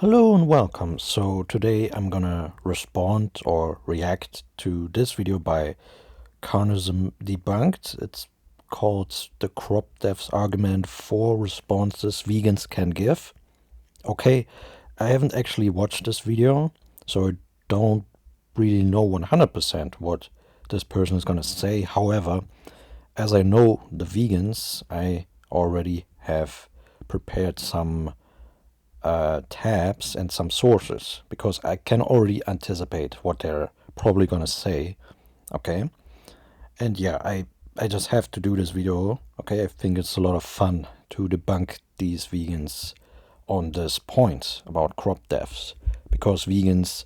Hello and welcome. So today I'm gonna respond or react to this video by Carnism Debunked. It's called The Crop Dev's Argument 4 Responses Vegans Can Give. Okay, I haven't actually watched this video, so I don't really know 100% what this person is gonna say. However, as I know the vegans, I already have prepared some tabs and some sources because I can already anticipate what they're probably gonna say. Okay, and yeah, I just have to do this video. Okay, I think it's a lot of fun to debunk these vegans on this point about crop deaths, because vegans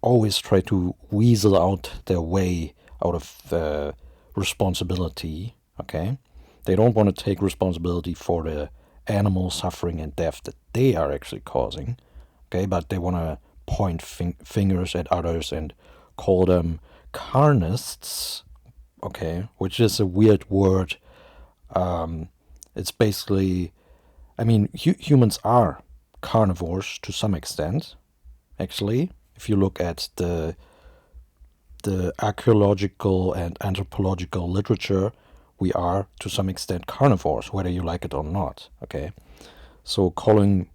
always try to weasel out their way out of responsibility. Okay, they don't want to take responsibility for the animal suffering and death that they are actually causing. Okay, but they want to point fingers at others and call them carnists. Okay, which is a weird word. It's basically, I mean, humans are carnivores to some extent. Actually, if you look at the archaeological and anthropological literature, we are to some extent carnivores, whether you like it or not. Okay, so calling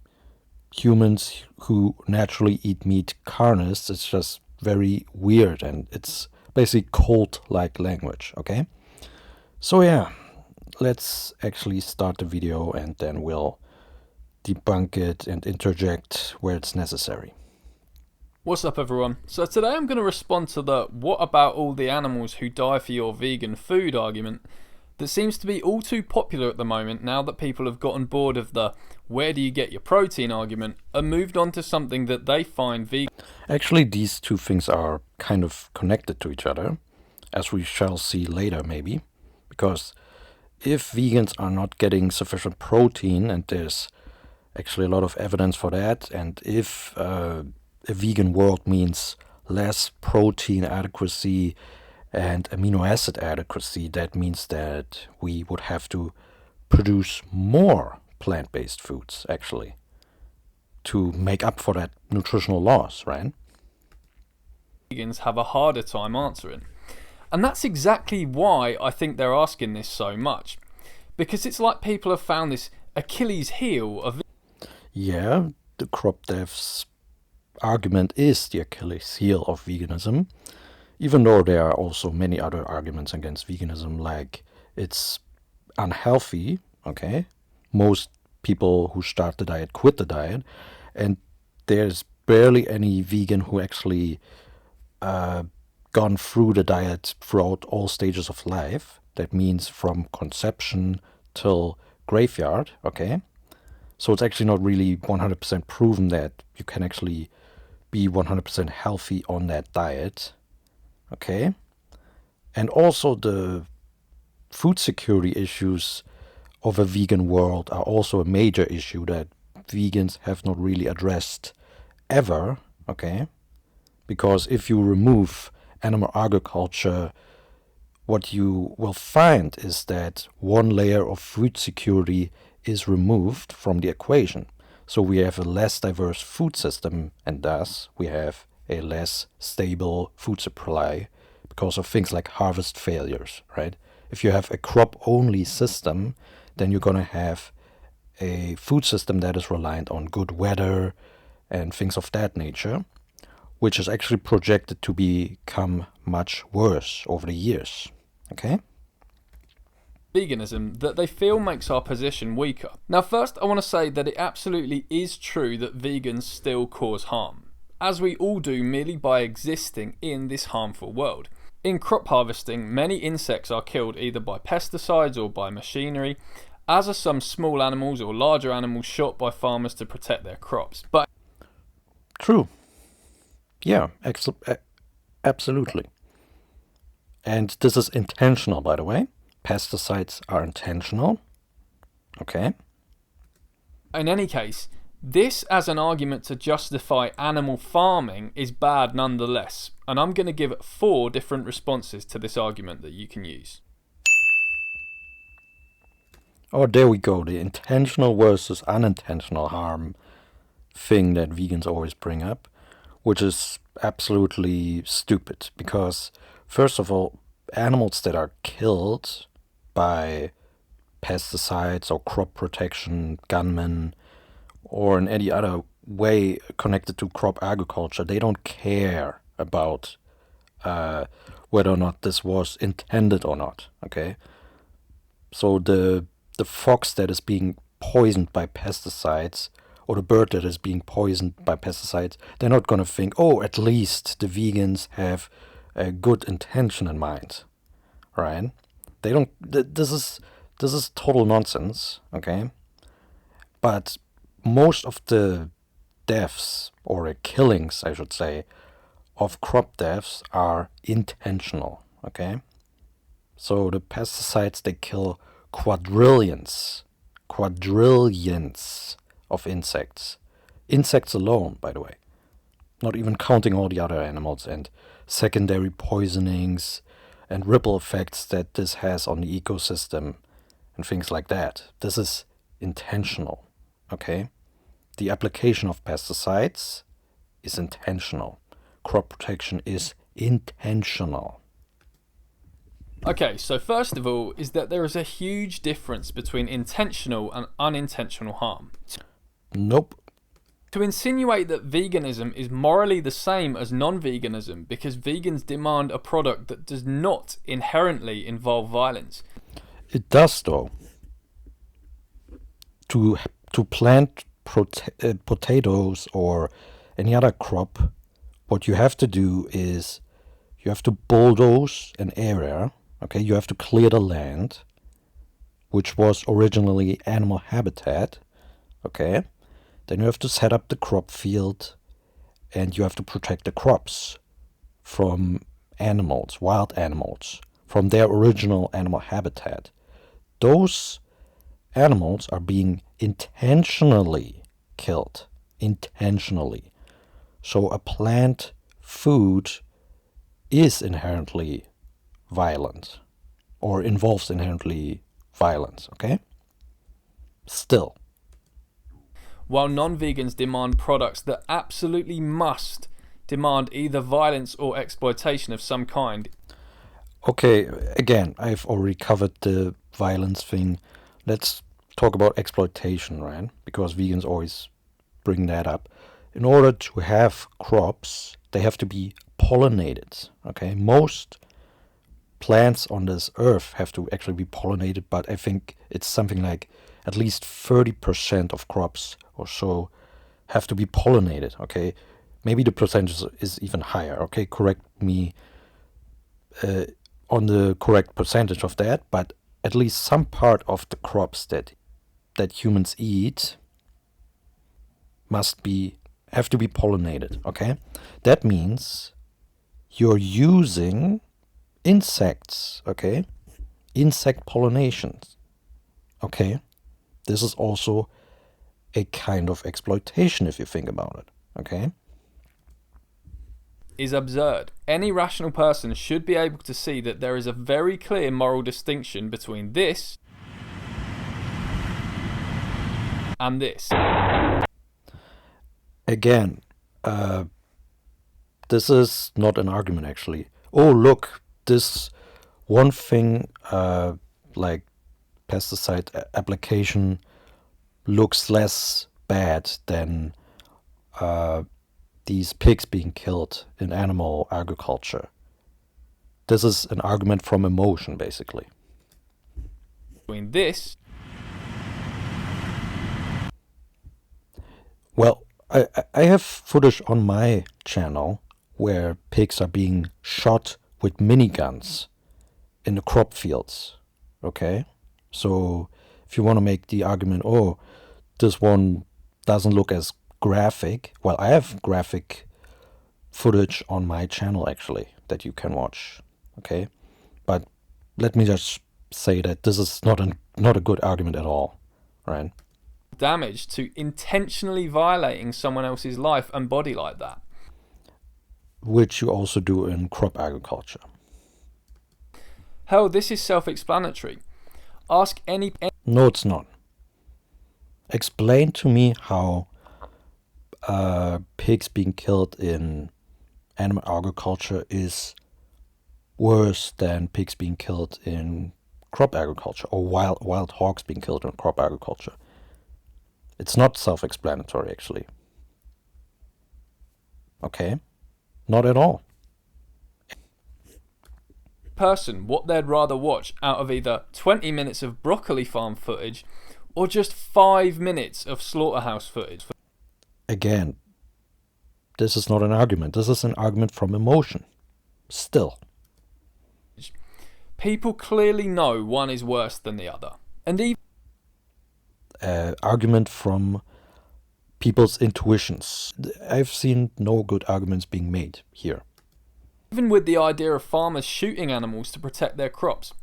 humans who naturally eat meat carnists is just very weird, and it's basically cult-like language. Okay, so yeah, let's actually start the video and then we'll debunk it and interject where it's necessary. What's up, everyone? So today I'm going to respond to the "what about all the animals who die for your vegan food" argument that seems to be all too popular at the moment now that people have gotten bored of the "where do you get your protein" argument and moved on to something that they find vegan. Actually, these two things are kind of connected to each other, as we shall see later maybe, because if vegans are not getting sufficient protein, and there's actually a lot of evidence for that, and if a vegan world means less protein adequacy and amino acid adequacy, that means that we would have to produce more plant-based foods, actually, to make up for that nutritional loss, right? Vegans have a harder time answering. And that's exactly why I think they're asking this so much. Because it's like people have found this Achilles heel of... Yeah, the crop devs argument is the Achilles heel of veganism, even though there are also many other arguments against veganism, like it's unhealthy. Okay, most people who start the diet quit the diet, and there's barely any vegan who actually gone through the diet throughout all stages of life. That means from conception till graveyard. Okay, so it's actually not really 100% proven that you can actually be 100% healthy on that diet. Okay, and also the food security issues of a vegan world are also a major issue that vegans have not really addressed ever. Okay, because if you remove animal agriculture, what you will find is that one layer of food security is removed from the equation. So we have a less diverse food system, and thus we have a less stable food supply because of things like harvest failures, right? If you have a crop-only system, then you're going to have a food system that is reliant on good weather and things of that nature, which is actually projected to become much worse over the years. Okay? veganism that they feel makes our position weaker. Now, first, I want to say that it absolutely is true that vegans still cause harm, as we all do merely by existing in this harmful world. In crop harvesting, many insects are killed either by pesticides or by machinery, as are some small animals or larger animals shot by farmers to protect their crops. But true. Yeah, absolutely. And this is intentional, by the way. Pesticides are intentional. Okay. In any case, this as an argument to justify animal farming is bad nonetheless, and I'm going to give 4 different responses to this argument that you can use. Oh, there we go. The intentional versus unintentional harm thing that vegans always bring up, which is absolutely stupid. Because, first of all, animals that are killed by pesticides or crop protection, gunmen, or in any other way connected to crop agriculture, they don't care about whether or not this was intended or not. Okay, so the fox that is being poisoned by pesticides, or the bird that is being poisoned by pesticides, they're not gonna think, oh, at least the vegans have a good intention in mind, right? They don't. This is total nonsense. Okay, but most of the deaths, or killings, I should say, of crop deaths are intentional. Okay, so the pesticides, they kill quadrillions of insects. Insects alone, by the way. Not even counting all the other animals and secondary poisonings and ripple effects that this has on the ecosystem and things like that. This is intentional, okay? The application of pesticides is intentional. Crop protection is intentional. Okay, so first of all is that there is a huge difference between intentional and unintentional harm. Nope. To insinuate that veganism is morally the same as non-veganism because vegans demand a product that does not inherently involve violence. It does, though. To plant potatoes or any other crop, what you have to do is you have to bulldoze an area. Okay, you have to clear the land, which was originally animal habitat. Okay, then you have to set up the crop field, and you have to protect the crops from animals, wild animals, from their original animal habitat. Those animals are being intentionally killed. Intentionally. So a plant food is inherently violent, or involves inherently violence, okay? Still. While non-vegans demand products that absolutely must demand either violence or exploitation of some kind. Okay, again, I've already covered the violence thing. Let's talk about exploitation, right? Because vegans always bring that up. In order to have crops, they have to be pollinated, okay? Most plants on this earth have to actually be pollinated, but I think it's something like at least 30% of crops or so have to be pollinated, okay? Maybe the percentage is even higher, okay? Correct me on the correct percentage of that, but at least some part of the crops that humans eat have to be pollinated, okay? That means you're using insects, okay? Insect pollinations, okay? This is also a kind of exploitation if you think about it, okay? Is absurd. Any rational person should be able to see that there is a very clear moral distinction between this and this. Again, this is not an argument actually. Oh, look, this one thing, like pesticide application, looks less bad than these pigs being killed in animal agriculture. This is an argument from emotion, basically. Between this. Well, I have footage on my channel where pigs are being shot with miniguns in the crop fields. Okay? So if you want to make the argument, oh, this one doesn't look as graphic, well, I have graphic footage on my channel actually that you can watch. Okay? But let me just say that this is not a good argument at all, right? Damage to intentionally violating someone else's life and body like that. Which you also do in crop agriculture. Hell, this is self-explanatory. Ask any... No, it's not. Explain to me how pigs being killed in animal agriculture is worse than pigs being killed in crop agriculture, or wild hogs being killed in crop agriculture. It's not self-explanatory, actually. Okay? Not at all. Person what they'd rather watch out of either 20 minutes of broccoli farm footage or just 5 minutes of slaughterhouse footage. Again, this is not an argument. This is an argument from emotion. Still. People clearly know one is worse than the other. And even Argument from people's intuitions. I've seen no good arguments being made here. Even with the idea of farmers shooting animals to protect their crops,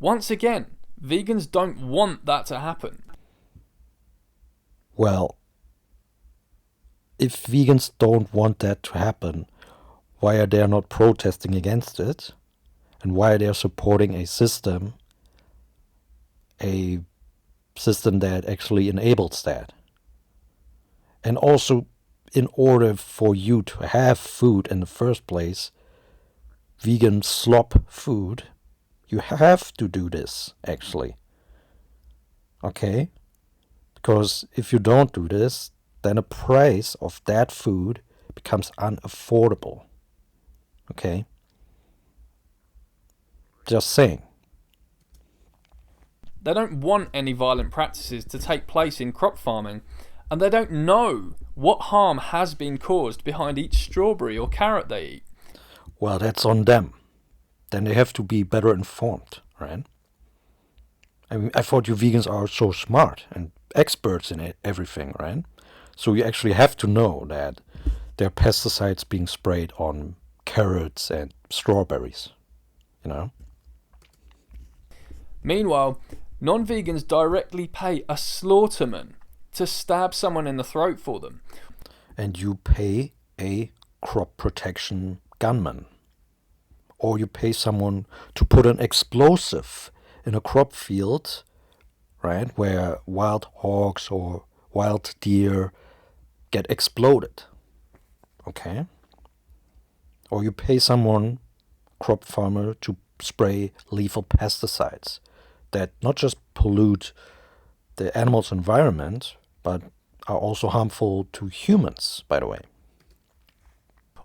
once again, vegans don't want that to happen. Well, if vegans don't want that to happen, why are they not protesting against it? And why are they supporting a system that actually enables that? And also, in order for you to have food in the first place, vegan slop food, you have to do this, actually. Okay? Because if you don't do this, then the price of that food becomes unaffordable. Okay? Just saying. They don't want any violent practices to take place in crop farming, and they don't know what harm has been caused behind each strawberry or carrot they eat. Well, that's on them. Then they have to be better informed, right? I mean, I thought you vegans are so smart and experts in everything, right? So you actually have to know that there are pesticides being sprayed on carrots and strawberries, you know? Meanwhile, non-vegans directly pay a slaughterman to stab someone in the throat for them. And you pay a crop protection gunman. Or you pay someone to put an explosive in a crop field, right, where wild hogs or wild deer get exploded. Okay? Or you pay someone, crop farmer, to spray lethal pesticides that not just pollute the animal's environment, but are also harmful to humans, by the way.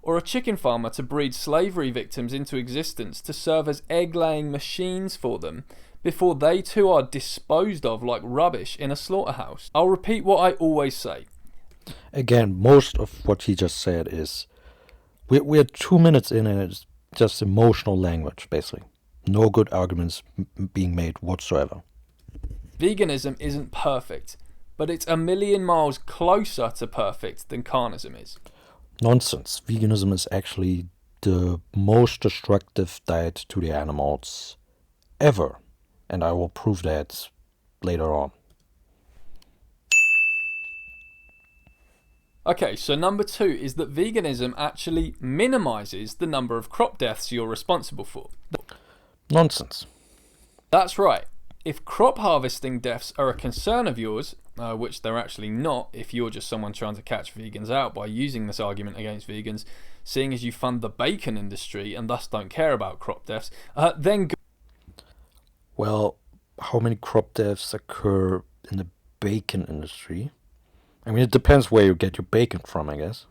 Or a chicken farmer to breed slavery victims into existence to serve as egg-laying machines for them before they too are disposed of like rubbish in a slaughterhouse. I'll repeat what I always say. Again, most of what he just said is, we're 2 minutes in and it's just emotional language, basically. No good arguments being made whatsoever. Veganism isn't perfect, but it's a million miles closer to perfect than carnism is. Nonsense. Veganism is actually the most destructive diet to the animals ever. And I will prove that later on. Okay, so number 2 is that veganism actually minimises the number of crop deaths you're responsible for. Nonsense. That's right. If crop harvesting deaths are a concern of yours, which they're actually not if you're just someone trying to catch vegans out by using this argument against vegans, seeing as you fund the bacon industry and thus don't care about crop deaths, then Well, how many crop deaths occur in the bacon industry? I mean, it depends where you get your bacon from, I guess.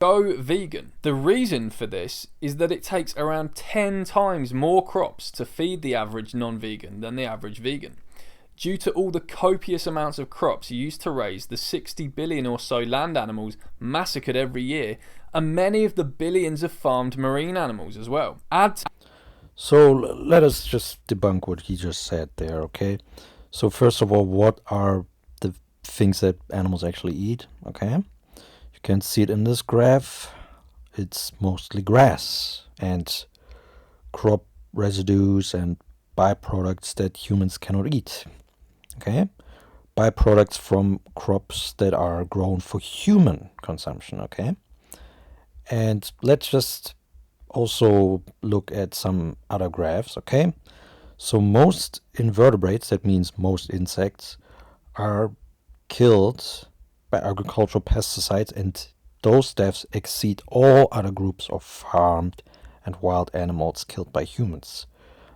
go vegan. The reason for this is that it takes around 10 times more crops to feed the average non-vegan than the average vegan, due to all the copious amounts of crops used to raise the 60 billion or so land animals massacred every year, and many of the billions of farmed marine animals as well. So let us just debunk what he just said there, okay? So first of all, what are the things that animals actually eat, okay? You can see it in this graph. It's mostly grass and crop residues and byproducts that humans cannot eat, okay? Byproducts from crops that are grown for human consumption, okay? And let's just also look at some other graphs, okay? So most invertebrates, that means most insects, are killed by agricultural pesticides, and those deaths exceed all other groups of farmed and wild animals killed by humans.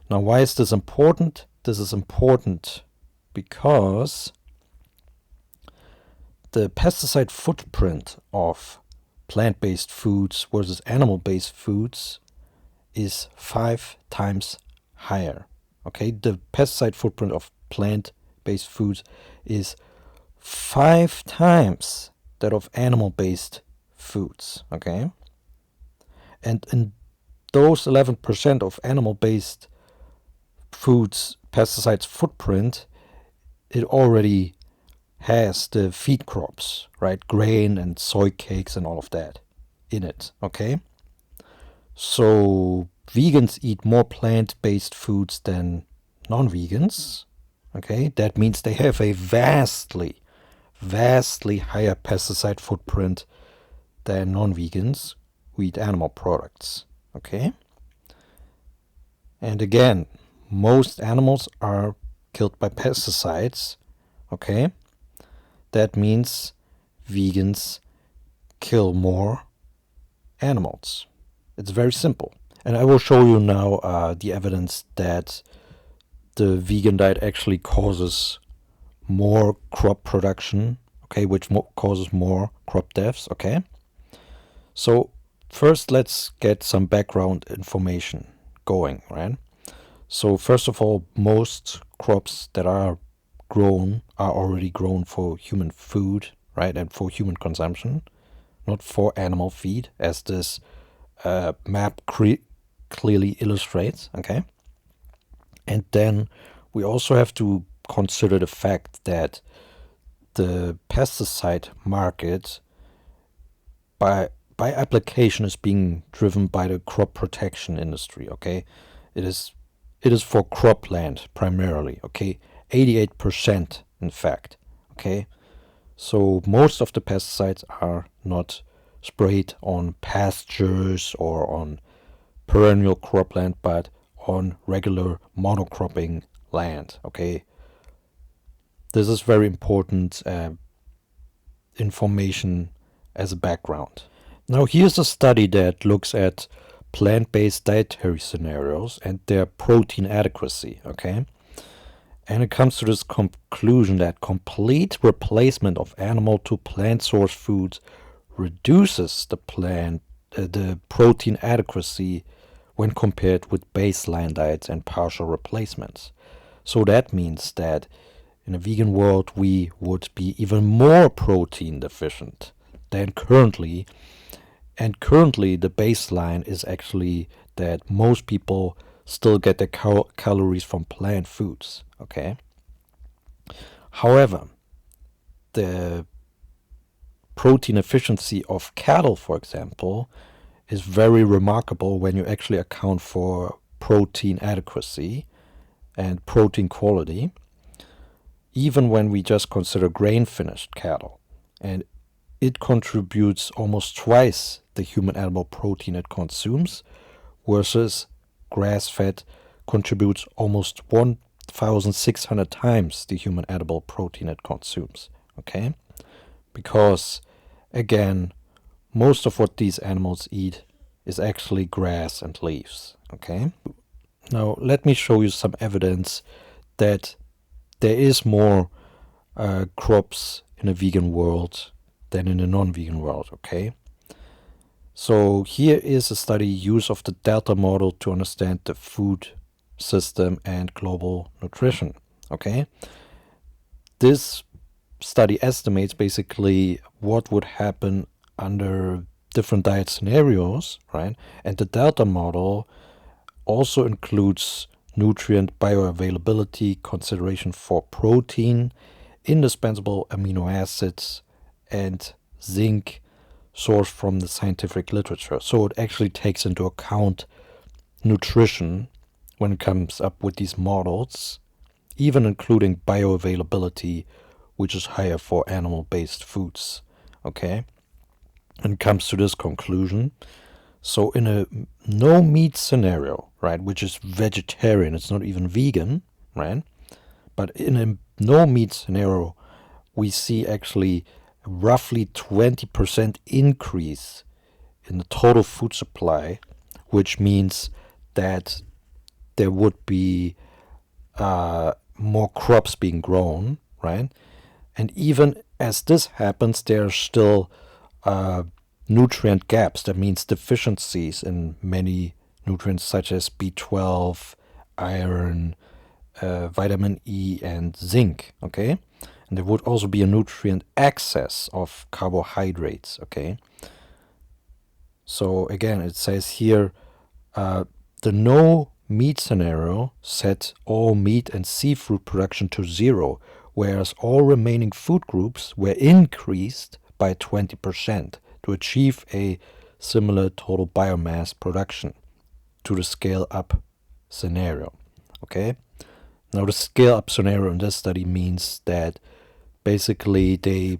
Now, why is this important? This is important because the pesticide footprint of plant-based foods versus animal-based foods is 5 times higher. Okay, the pesticide footprint of plant-based foods is 5 times that of animal-based foods. Okay, and in those 11% of animal-based foods pesticides footprint, it already has the feed crops, right? Grain and soy cakes and all of that in it. Okay, so vegans eat more plant-based foods than non-vegans. Okay, that means they have a vastly higher pesticide footprint than non-vegans who eat animal products. Okay, and again, most animals are killed by pesticides. Okay, that means vegans kill more animals. It's very simple. And I will show you now the evidence that the vegan diet actually causes more crop production, okay, which causes more crop deaths, okay? So first let's get some background information going, right? So first of all, most crops that are grown are already grown for human food, right, and for human consumption, not for animal feed, as this map clearly illustrates, okay? And then we also have to consider the fact that the pesticide market by application is being driven by the crop protection industry, okay? It is for cropland primarily, okay? 88% in fact, okay? So most of the pesticides are not sprayed on pastures or on perennial cropland, but on regular monocropping land, okay? This is very important information as a background. Now here's a study that looks at plant-based dietary scenarios and their protein adequacy, okay? And it comes to this conclusion that complete replacement of animal to plant source foods reduces the protein adequacy when compared with baseline diets and partial replacements. So that means that in a vegan world we would be even more protein deficient than currently. And currently the baseline is actually that most people still get their calories from plant foods, okay? However, the protein efficiency of cattle, for example, is very remarkable when you actually account for protein adequacy and protein quality, even when we just consider grain-finished cattle. And it contributes almost twice the human animal protein it consumes, versus grass-fed contributes almost 1,600 times the human edible protein it consumes, okay? Because, again, most of what these animals eat is actually grass and leaves, okay? Now, let me show you some evidence that there is more crops in a vegan world than in a non-vegan world, okay? So here is a study use of the Delta model to understand the food system and global nutrition, okay? This study estimates basically what would happen under different diet scenarios, right? And the Delta model also includes nutrient bioavailability, consideration for protein, indispensable amino acids, and zinc sourced from the scientific literature. So it actually takes into account nutrition when it comes up with these models, even including bioavailability, which is higher for animal-based foods, okay? And it comes to this conclusion. So in a no-meat scenario, right, which is vegetarian, it's not even vegan, right? But in a no-meat scenario, we see actually roughly 20% increase in the total food supply, which means that there would be more crops being grown, right? And even as this happens, there are still nutrient gaps. That means deficiencies in many nutrients such as B12, iron, vitamin E, and zinc, okay? And there would also be a nutrient excess of carbohydrates, okay? So again, it says here, the no meat scenario set all meat and seafood production to zero, whereas all remaining food groups were increased by 20% to achieve a similar total biomass production to the scale-up scenario. Okay? Now, the scale-up scenario in this study means that basically they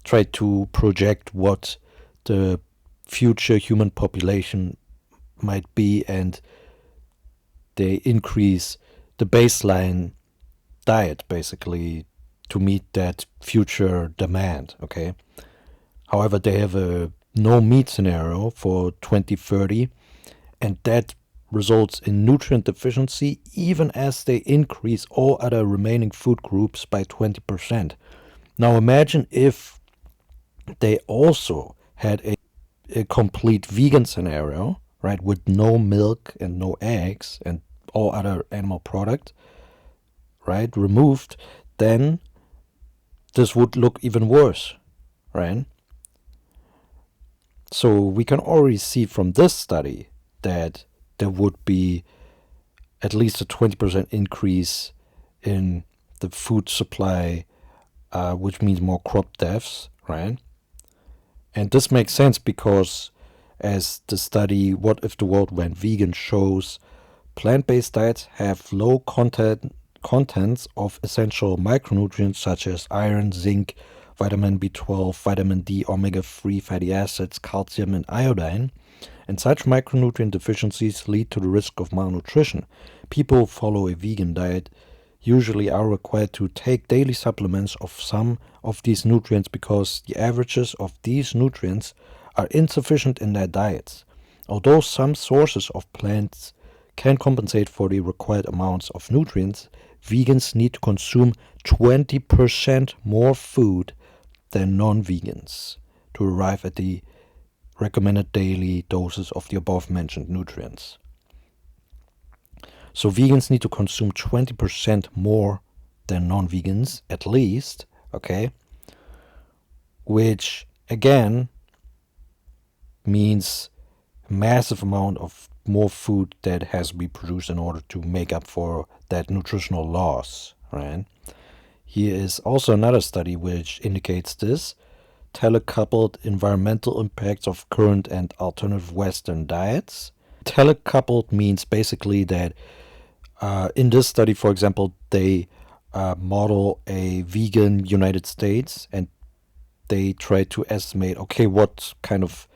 try to project what the future human population might be, and they increase the baseline diet basically to meet that future demand, okay? However, they have a no meat scenario for 2030, and that results in nutrient deficiency even as they increase all other remaining food groups by 20%. Now imagine if they also had a complete vegan scenario, right, with no milk and no eggs and all other animal product, right, removed, then this would look even worse, right? So we can already see from this study that there would be at least a 20% increase in the food supply, which means more crop deaths, right? And this makes sense because, as the study What If the World Went Vegan shows, plant-based diets have low contents of essential micronutrients such as iron, zinc, vitamin B12, vitamin D, omega-3 fatty acids, calcium, and iodine. And such micronutrient deficiencies lead to the risk of malnutrition. People who follow a vegan diet usually are required to take daily supplements of some of these nutrients because the averages of these nutrients are insufficient in their diets. Although some sources of plants can compensate for the required amounts of nutrients, vegans need to consume 20% more food than non-vegans to arrive at the recommended daily doses of the above-mentioned nutrients. So vegans need to consume 20% more than non-vegans, at least, okay? Which, again, means a massive amount of more food that has to be produced in order to make up for that nutritional loss, right? Here is also another study which indicates this: telecoupled environmental impacts of current and alternative Western diets. Telecoupled means basically that in this study, for example, they model a vegan United States, and they try to estimate, okay, what kind of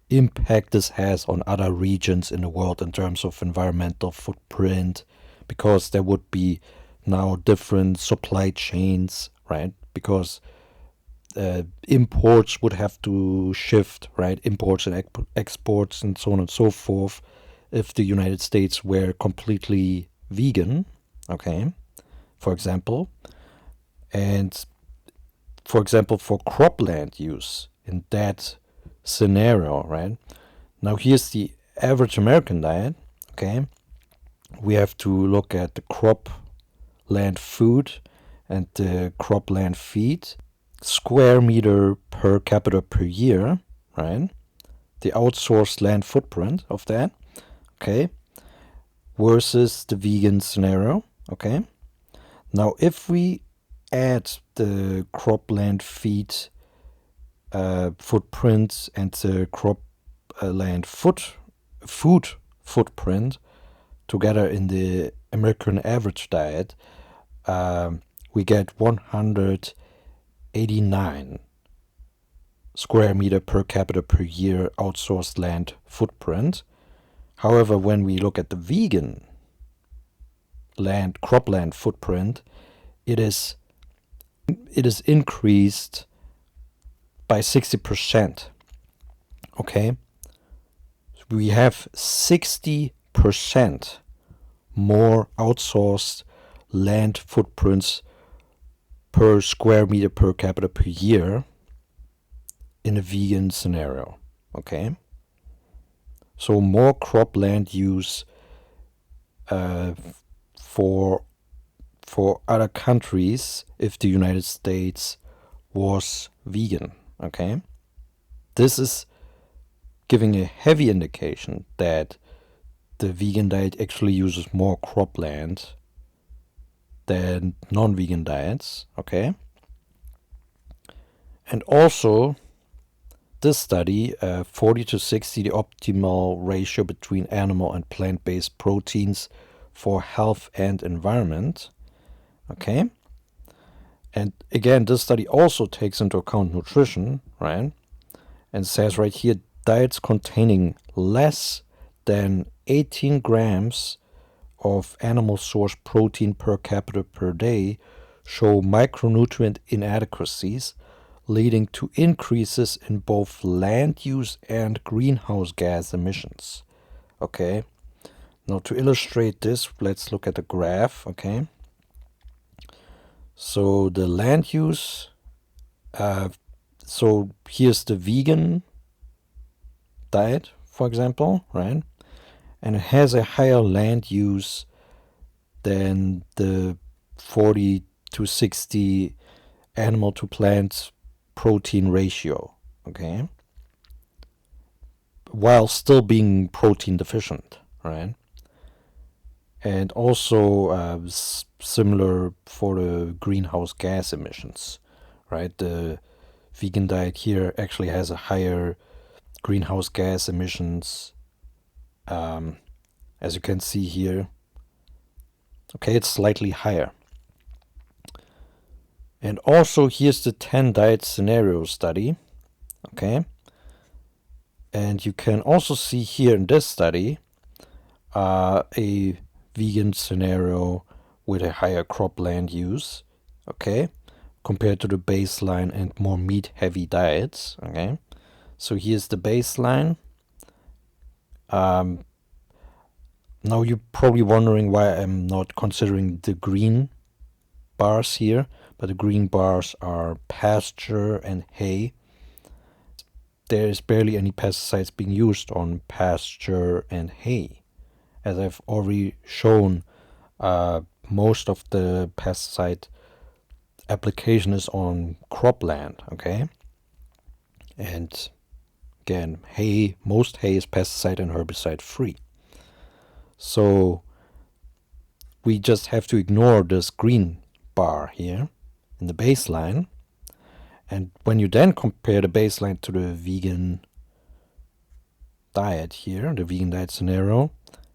impact this has on other regions in the world in terms of environmental footprint, because there would be now different supply chains, right? Because imports would have to shift, right? Imports and exports and so on and so forth if the United States were completely vegan, okay, for example. And for example, for cropland use in that scenario, right? Now here's the average American diet, okay? We have to look at the cropland food and the cropland feed, square meter per capita per year, right? The outsourced land footprint of that, okay, versus the vegan scenario, okay? Now, if we add the cropland feed footprint and the cropland food footprint together in the American average diet, we get 189 square meter per capita per year outsourced land footprint. However, when we look at the vegan cropland footprint, it is increased by 60%. Okay, we have 60% more outsourced land footprints per square meter per capita per year in a vegan scenario. Okay, so more cropland use for other countries if the United States was vegan. Okay, this is giving a heavy indication that the vegan diet actually uses more cropland than non-vegan diets. Okay, and also this study, 40 to 60, the optimal ratio between animal and plant-based proteins for health and environment. Okay, and again, this study also takes into account nutrition, right? And says right here, diets containing less than 18 grams of animal source protein per capita per day show micronutrient inadequacies, leading to increases in both land use and greenhouse gas emissions. Okay, now to illustrate this, let's look at the graph. Okay, so the land use, so here's the vegan diet, for example, right? And it has a higher land use than the 40 to 60 animal to plant protein ratio, okay? While still being protein deficient, right? And also similar for the greenhouse gas emissions, right? The vegan diet here actually has a higher greenhouse gas emissions, as you can see here. Okay, it's slightly higher. And also here's the 10 diet scenario study. Okay, and you can also see here in this study a vegan scenario with a higher cropland use, okay, compared to the baseline and more meat heavy diets. Okay, so here's the baseline. Now you're probably wondering why I'm not considering the green bars here, but the green bars are pasture and hay. There is barely any pesticides being used on pasture and hay. As I've already shown, most of the pesticide application is on cropland, okay? And again, most hay is pesticide and herbicide free. So we just have to ignore this green bar here in the baseline. And when you then compare the baseline to the vegan diet here, the vegan diet scenario,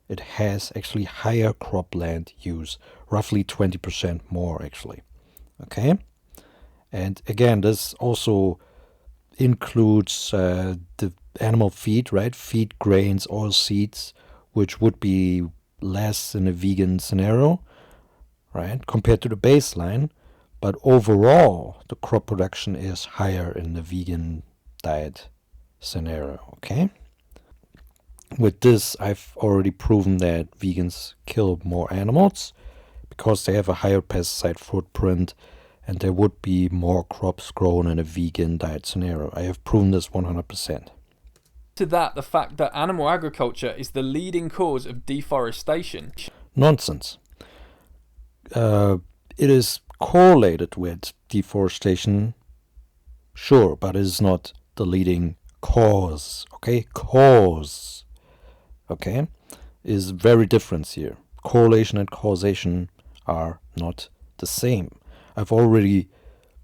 it has actually higher cropland use, roughly 20% more actually. Okay? And again, this also includes the animal feed, right? Feed, grains, oil seeds, which would be less in a vegan scenario, right, compared to the baseline. But overall, the crop production is higher in the vegan diet scenario, okay? With this, I've already proven that vegans kill more animals because they have a higher pesticide footprint and there would be more crops grown in a vegan diet scenario. I have proven this 100%. To that, the fact that animal agriculture is the leading cause of deforestation. Nonsense. It is correlated with deforestation, sure, but it is not the leading cause, okay? Cause, okay, is very different here. Correlation and causation are not the same. I've already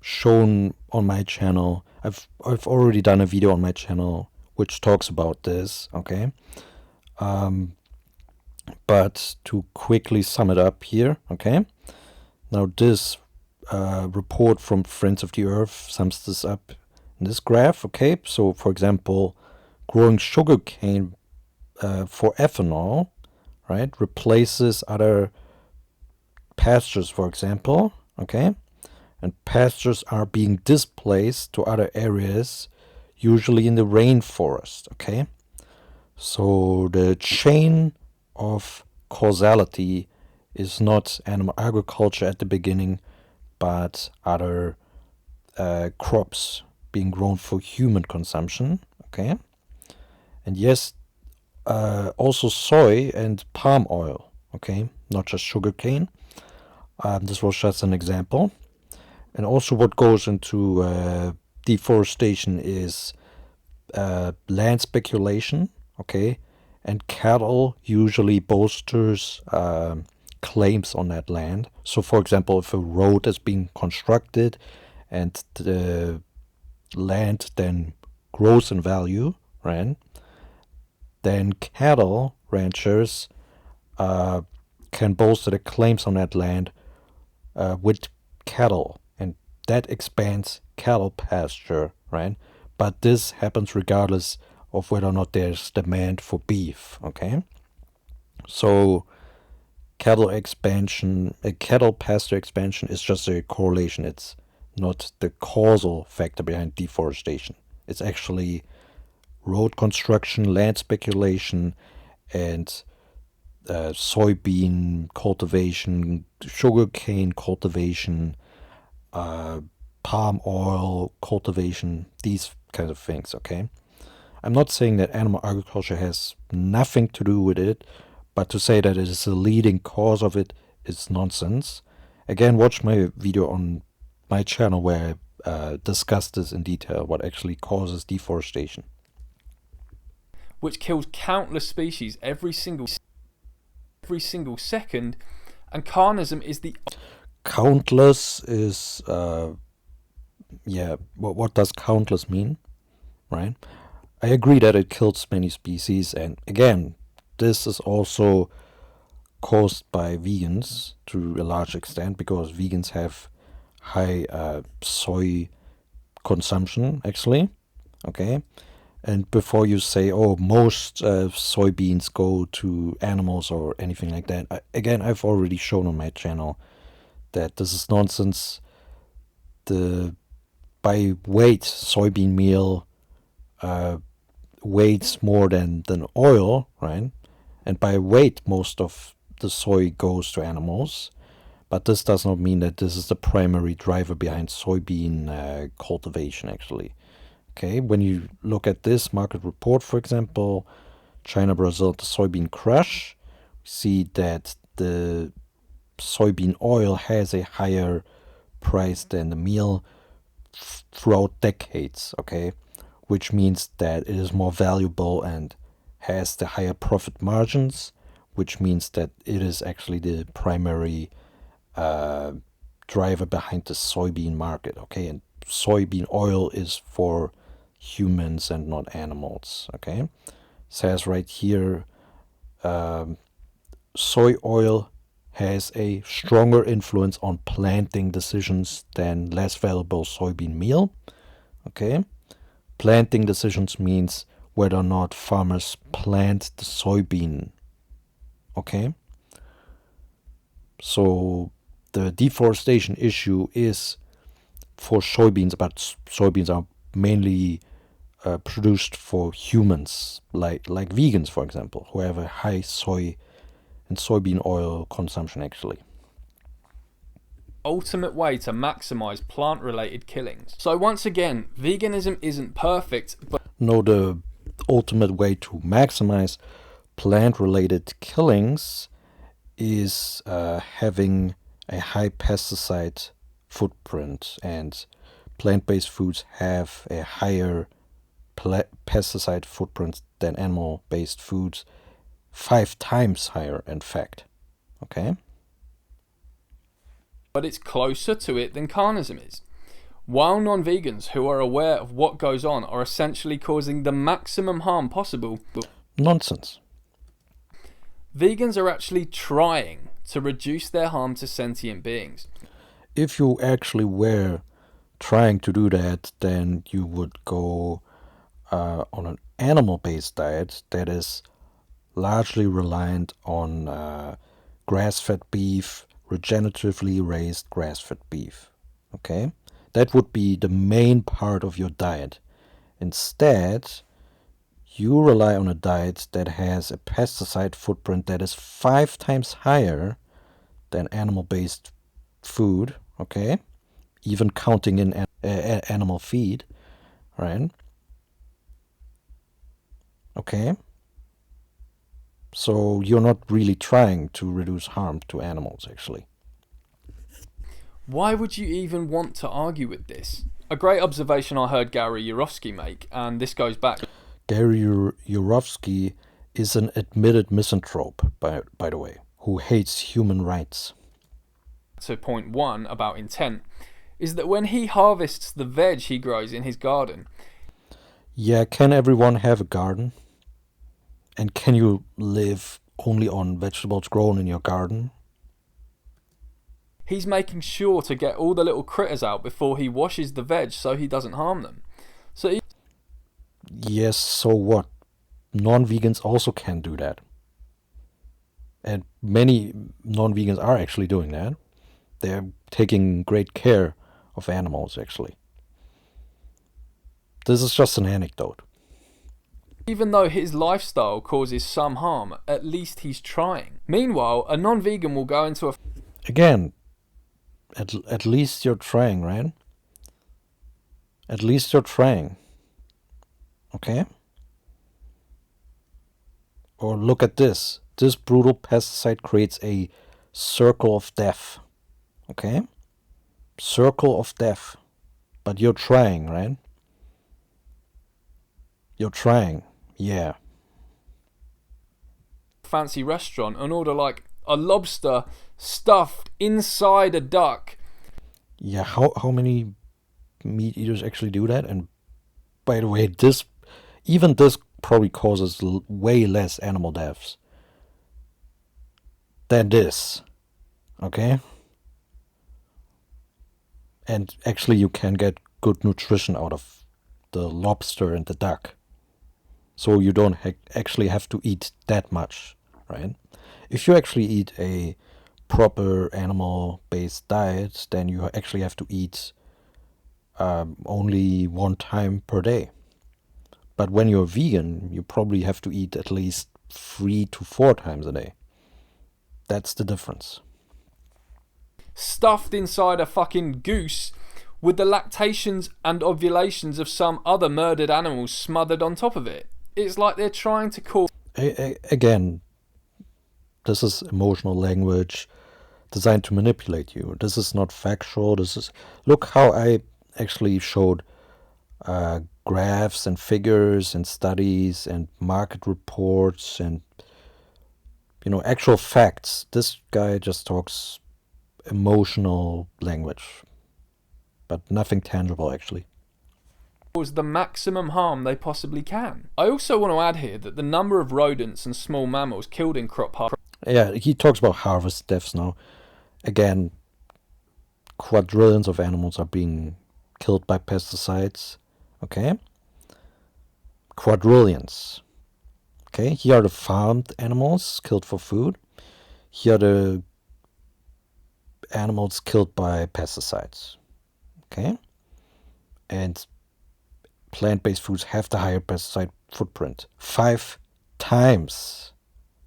shown on my channel, I've already done a video on my channel which talks about this, okay? But to quickly sum it up here, okay? Now this report from Friends of the Earth sums this up in this graph, okay? So for example, growing sugarcane for ethanol, right, replaces other pastures, for example, okay? and pastures are being displaced to other areas, usually in the rainforest, okay? So the chain of causality is not animal agriculture at the beginning, but other crops being grown for human consumption, okay? And yes, also soy and palm oil, okay? Not just sugarcane. This was just an example. And also what goes into deforestation is land speculation, okay? And cattle usually bolsters claims on that land. So for example, if a road is being constructed and the land then grows in value, right? Then cattle ranchers can bolster the claims on that land with cattle, and that expands cattle pasture, right? But this happens regardless of whether or not there's demand for beef, okay? So cattle pasture expansion is just a correlation. It's not the causal factor behind deforestation. It's actually road construction, land speculation, and soybean cultivation, sugarcane cultivation, palm oil cultivation, these kinds of things, okay? I'm not saying that animal agriculture has nothing to do with it, but to say that it is the leading cause of it is nonsense. Again, watch my video on my channel where I discuss this in detail, what actually causes deforestation. Which kills countless species every single second, and carnism is the Countless is what does countless mean, right? I agree that it kills many species, and again, this is also caused by vegans to a large extent, because vegans have high soy consumption, actually, okay? And before you say, oh, most soybeans go to animals or anything like that, again, I've already shown on my channel that this is nonsense. By weight, soybean meal weighs more than oil, right? And by weight, most of the soy goes to animals. But this does not mean that this is the primary driver behind soybean cultivation, actually. Okay, when you look at this market report, for example, China, Brazil, the soybean crush, we see that the soybean oil has a higher price than the meal throughout decades, okay? Which means that it is more valuable and has the higher profit margins, which means that it is actually the primary driver behind the soybean market, okay? And soybean oil is for humans and not animals, okay? It says right here, soy oil has a stronger influence on planting decisions than less valuable soybean meal, okay? Planting decisions means whether or not farmers plant the soybean, okay? So the deforestation issue is for soybeans, but soybeans are mainly produced for humans, like vegans, for example, who have a high soy and soybean oil consumption, actually. ultimate way to maximize plant-related killings. So once again, veganism isn't perfect, but No, the ultimate way to maximize plant-related killings is having a high pesticide footprint, and plant-based foods have a higher pesticide footprint than animal-based foods, 5 times higher, in fact. Okay? it's closer to it than carnism is. While non-vegans who are aware of what goes on are essentially causing the maximum harm possible, Nonsense. vegans are actually trying to reduce their harm to sentient beings. If you actually were trying to do that, then you would go on an animal-based diet that is largely reliant on grass-fed beef, regeneratively raised grass-fed beef. Okay? That would be the main part of your diet. Instead, you rely on a diet that has a pesticide footprint that is 5 times higher than animal-based food, okay? Even counting in animal feed, right? Okay? So you're not really trying to reduce harm to animals, actually. Why would you even want to argue with this? A great observation I heard Gary Yourofsky make, and this goes back. Gary Yourofsky is an admitted misanthrope, by the way, who hates human rights. To point 1 about intent, is that when he harvests the veg he grows in his garden. Yeah, can everyone have a garden? And can you live only on vegetables grown in your garden? He's making sure to get all the little critters out before he washes the veg so he doesn't harm them. So yes, so what? Non-vegans also can do that. And many non-vegans are actually doing that. They're taking great care of animals, actually. This is just an anecdote. Even though his lifestyle causes some harm, at least he's trying. Meanwhile, a non-vegan will go into a... Again, at least you're trying, right? At least you're trying. Okay? Or look at this. This brutal pesticide creates a circle of death. Okay? Circle of death. But you're trying, right? You're trying. Yeah. fancy restaurant and order like a lobster stuffed inside a duck. Yeah, how many meat eaters actually do that? And by the way, this probably causes way less animal deaths than this. Okay? And actually you can get good nutrition out of the lobster and the duck. So you don't actually have to eat that much, right? If you actually eat a proper animal-based diet, then you actually have to eat only 1 time per day. But when you're vegan, you probably have to eat at least 3 to 4 times a day. That's the difference. Stuffed inside a fucking goose with the lactations and ovulations of some other murdered animals smothered on top of it. It's like they're trying to call... Again, this is emotional language designed to manipulate you. This is not factual. Look how I actually showed graphs and figures and studies and market reports and actual facts. This guy just talks emotional language, but nothing tangible actually. Cause the maximum harm they possibly can. I also want to add here that the number of rodents and small mammals killed in crop harvest... Yeah, he talks about harvest deaths now. Again, quadrillions of animals are being killed by pesticides. Okay? Quadrillions. Okay? Here are the farmed animals killed for food. Here are the animals killed by pesticides. Okay? And plant-based foods have the higher pesticide footprint. 5 times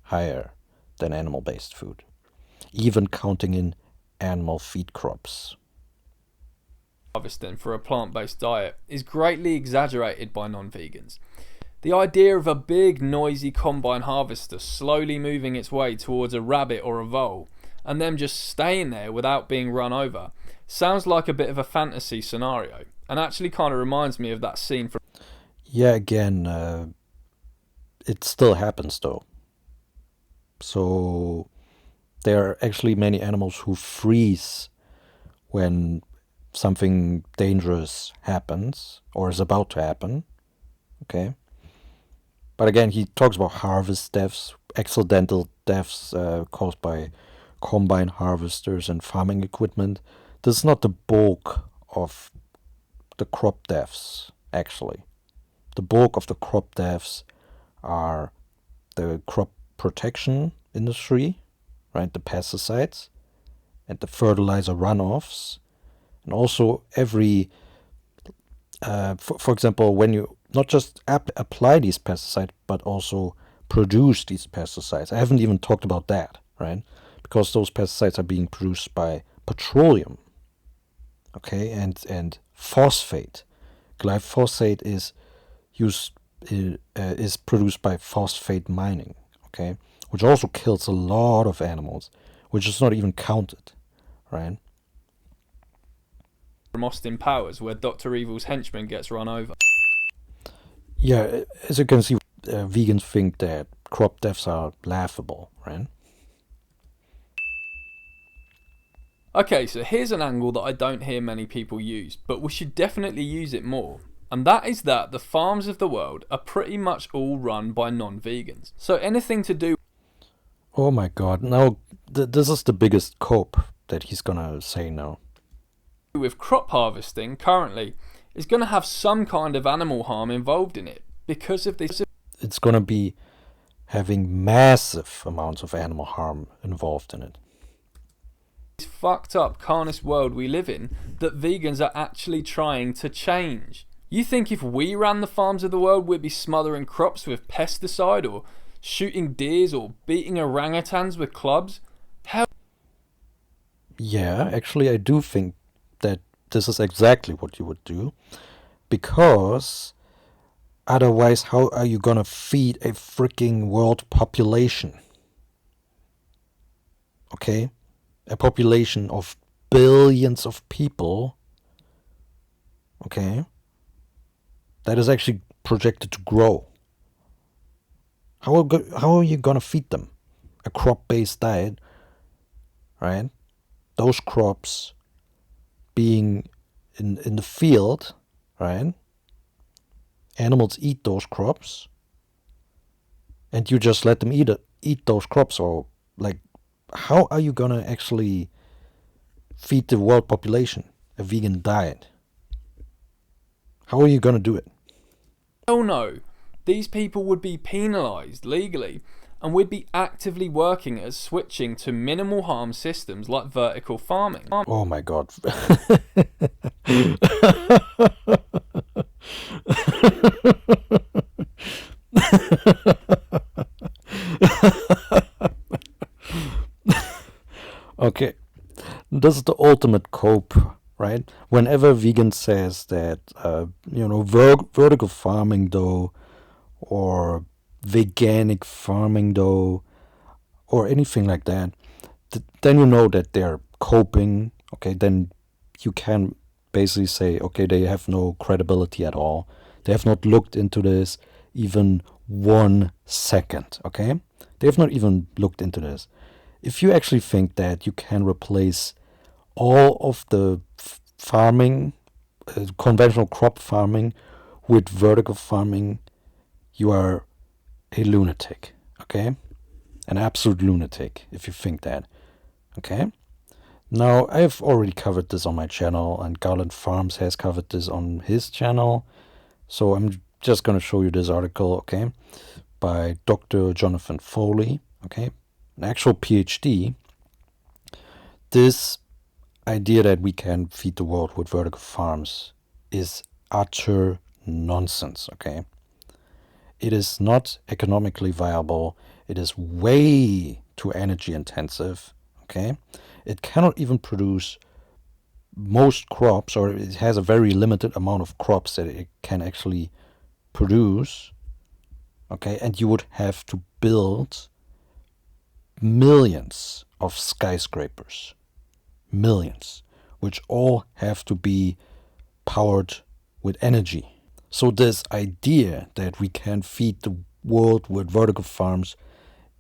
higher than animal-based food, even counting in animal feed crops. Harvesting for a plant-based diet is greatly exaggerated by non-vegans. The idea of a big, noisy combine harvester slowly moving its way towards a rabbit or a vole, and them just staying there without being run over, sounds like a bit of a fantasy scenario, and actually kind of reminds me of that scene from... Yeah, again, it still happens though. So there are actually many animals who freeze when something dangerous happens or is about to happen. Okay? But again, he talks about harvest deaths, accidental deaths caused by combine harvesters and farming equipment. This is not the bulk of the crop deaths, actually. The bulk of the crop deaths are the crop protection industry, right? The pesticides and the fertilizer runoffs And also every, for example, when you not just apply these pesticides, but also produce these pesticides. I haven't even talked about that, right? Because those pesticides are being produced by petroleum, okay, and phosphate. Glyphosate is produced by phosphate mining, okay, which also kills a lot of animals, which is not even counted, right? From Austin Powers, where Dr. Evil's henchman gets run over. Yeah, as you can see, vegans think that crop deaths are laughable, right? Okay, so here's an angle that I don't hear many people use, but we should definitely use it more. And that is that the farms of the world are pretty much all run by non-vegans. So anything to do Oh my god, now this is the biggest cope that he's gonna say now. with crop harvesting currently is going to have some kind of animal harm involved in it because of this. It's gonna be having massive amounts of animal harm involved in it. This fucked up carnist world we live in that vegans are actually trying to change. You think if we ran the farms of the world, we'd be smothering crops with pesticide or shooting deers or beating orangutans with clubs? Hell, Yeah, actually, I do think that this is exactly what you would do, because otherwise, how are you gonna feed a freaking world population? Okay? A population of billions of people, okay? That is actually projected to grow. How are you gonna feed them? A crop-based diet, right? Those crops being in the field, right? Animals eat those crops, and you just let them eat those crops, or like, how are you gonna actually feed the world population a vegan diet? How are you gonna do it? hell no. These people would be penalised legally, and we'd be actively working at switching to minimal harm systems like vertical farming. Oh my god. Okay, this is the ultimate cope, right? Whenever vegan says that, vertical farming though, or veganic farming though, or anything like that, then you know that they're coping. Okay, then you can basically say, okay, they have no credibility at all. They have not looked into this even 1 second. Okay, they have not even looked into this. If you actually think that you can replace all of the farming, conventional crop farming, with vertical farming, you are a lunatic, okay? An absolute lunatic if you think that, okay? Now, I've already covered this on my channel, and Garland Farms has covered this on his channel, so I'm just going to show you this article, okay, by Dr. Jonathan Foley, okay, an actual PhD. This idea that we can feed the world with vertical farms is utter nonsense, okay? It is not economically viable. It is way too energy intensive, okay? It cannot even produce most crops, or it has a very limited amount of crops that it can actually produce, okay? And you would have to build millions of skyscrapers, millions, which all have to be powered with energy. So this idea that we can feed the world with vertical farms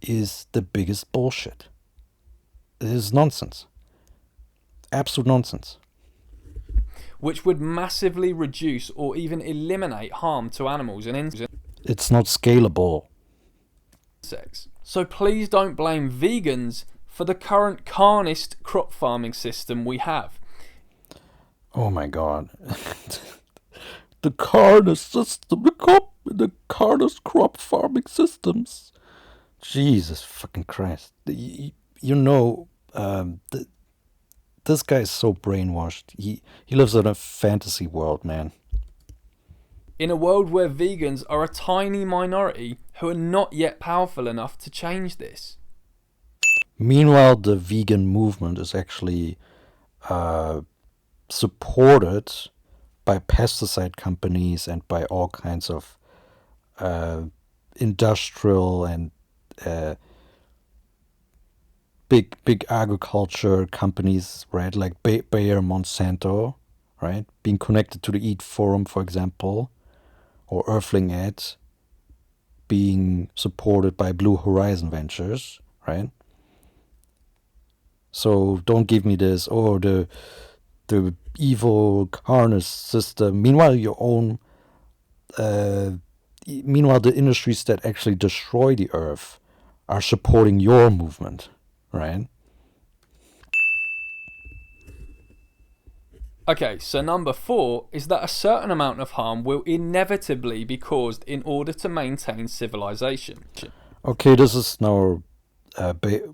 is the biggest bullshit. It is nonsense. Absolute nonsense. Which would massively reduce or even eliminate harm to animals and insects. It's not scalable. So please don't blame vegans for the current carnist crop farming system we have. Oh my god. The carnist system, the carnist crop farming systems. Jesus fucking Christ. The this guy is so brainwashed. He lives in a fantasy world, man. In a world where vegans are a tiny minority who are not yet powerful enough to change this. Meanwhile, the vegan movement is actually supported by pesticide companies and by all kinds of industrial and big agriculture companies, right? Like Bayer, Monsanto, right? Being connected to the Eat Forum, for example, or Earthling Ed, being supported by Blue Horizon Ventures, right? So don't give me this, oh, the evil carnist system. Meanwhile, meanwhile, the industries that actually destroy the earth are supporting your movement, right? Okay, so number 4 is that a certain amount of harm will inevitably be caused in order to maintain civilization. Okay, this is now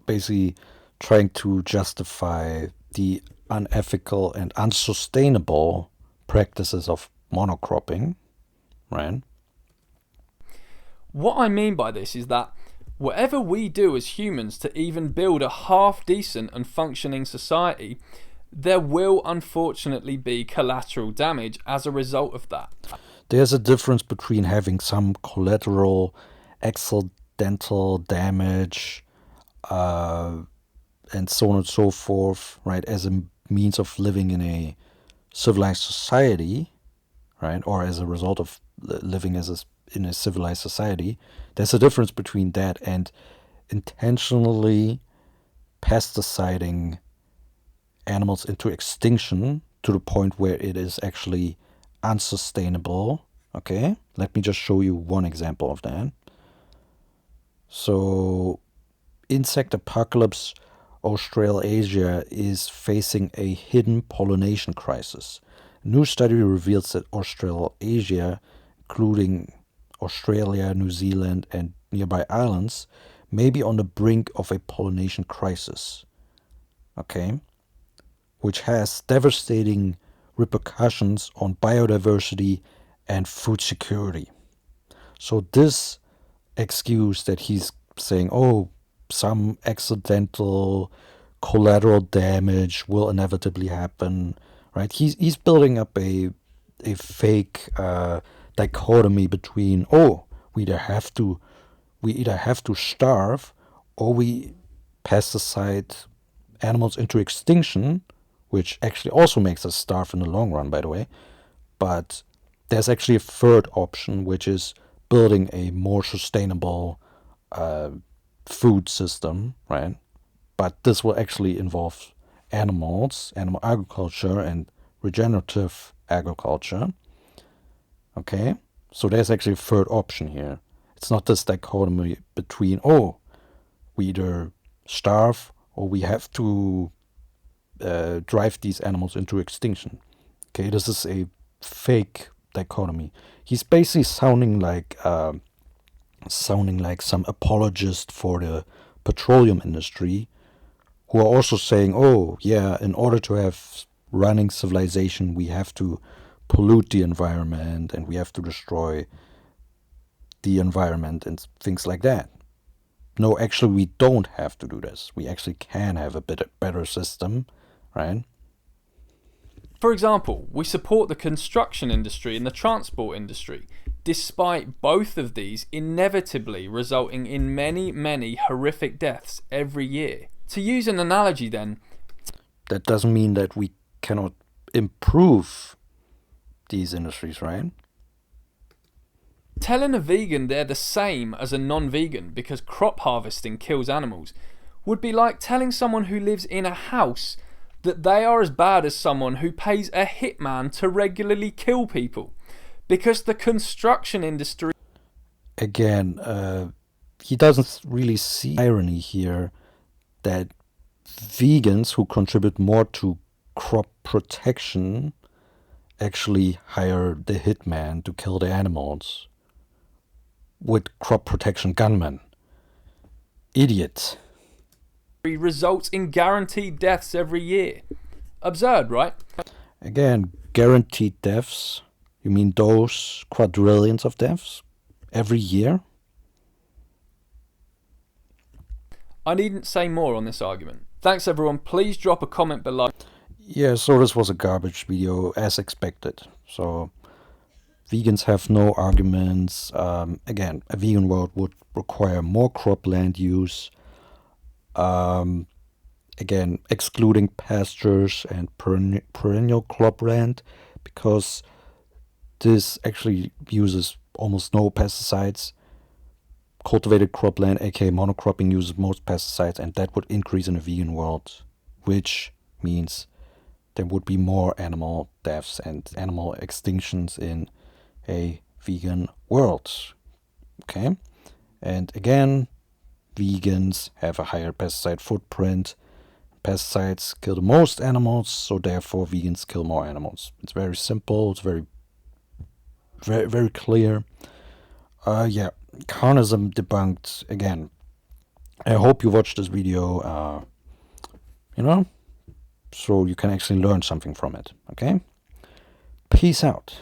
basically trying to justify the unethical and unsustainable practices of monocropping, right? What I mean by this is that whatever we do as humans to even build a half decent and functioning society, there will unfortunately be collateral damage as a result of that. There's a difference between having some collateral, accidental damage, and so on and so forth, right, as a means of living in a civilized society, right, or as a result of living in a civilized society. There's a difference between that and intentionally pesticiding animals into extinction to the point where it is actually unsustainable. Okay, let me just show you one example of that. So, insect apocalypse Australasia is facing a hidden pollination crisis. A new study reveals that Australasia, including Australia, New Zealand, and nearby islands, may be on the brink of a pollination crisis. Okay? Which has devastating repercussions on biodiversity and food security. So this excuse that he's saying, oh, some accidental collateral damage will inevitably happen, right? He's building up a fake dichotomy between, oh, we either have to starve or we pesticide animals into extinction, which actually also makes us starve in the long run, by the way. But there's actually a third option, which is building a more sustainable food system, right? But this will actually involve animals, animal agriculture, and regenerative agriculture. Okay? So there's actually a third option here. It's not this dichotomy between, oh, we either starve or we have to drive these animals into extinction. Okay, this is a fake dichotomy. He's basically sounding like some apologist for the petroleum industry, who are also saying, oh yeah, in order to have running civilization, we have to pollute the environment and we have to destroy the environment and things like that. No, actually, we don't have to do this. We actually can have a better system, right? For example, we support the construction industry and the transport industry, despite both of these inevitably resulting in many, many horrific deaths every year. To use an analogy then, that doesn't mean that we cannot improve these industries, right? telling a vegan they're the same as a non-vegan because crop harvesting kills animals would be like telling someone who lives in a house that they are as bad as someone who pays a hitman to regularly kill people, because the construction industry... Again, he doesn't really see irony here that vegans who contribute more to crop protection actually hire the hitman to kill the animals with crop protection gunmen. Idiot. results in guaranteed deaths every year. Absurd, right? Again, guaranteed deaths. You mean those quadrillions of deaths every year? I needn't say more on this argument. Thanks everyone, please drop a comment below. Yeah, so this was a garbage video as expected. So vegans have no arguments. Again, a vegan world would require more cropland use. Again, excluding pastures and perennial cropland, because this actually uses almost no pesticides. Cultivated cropland, aka monocropping, uses most pesticides, and that would increase in a vegan world, which means there would be more animal deaths and animal extinctions in a vegan world. Okay? And again, vegans have a higher pesticide footprint. Pesticides kill the most animals, so therefore vegans kill more animals. It's very simple, it's very clear. Yeah, carnism debunked again. I hope you watched this video, so you can actually learn something from it, okay? Peace out.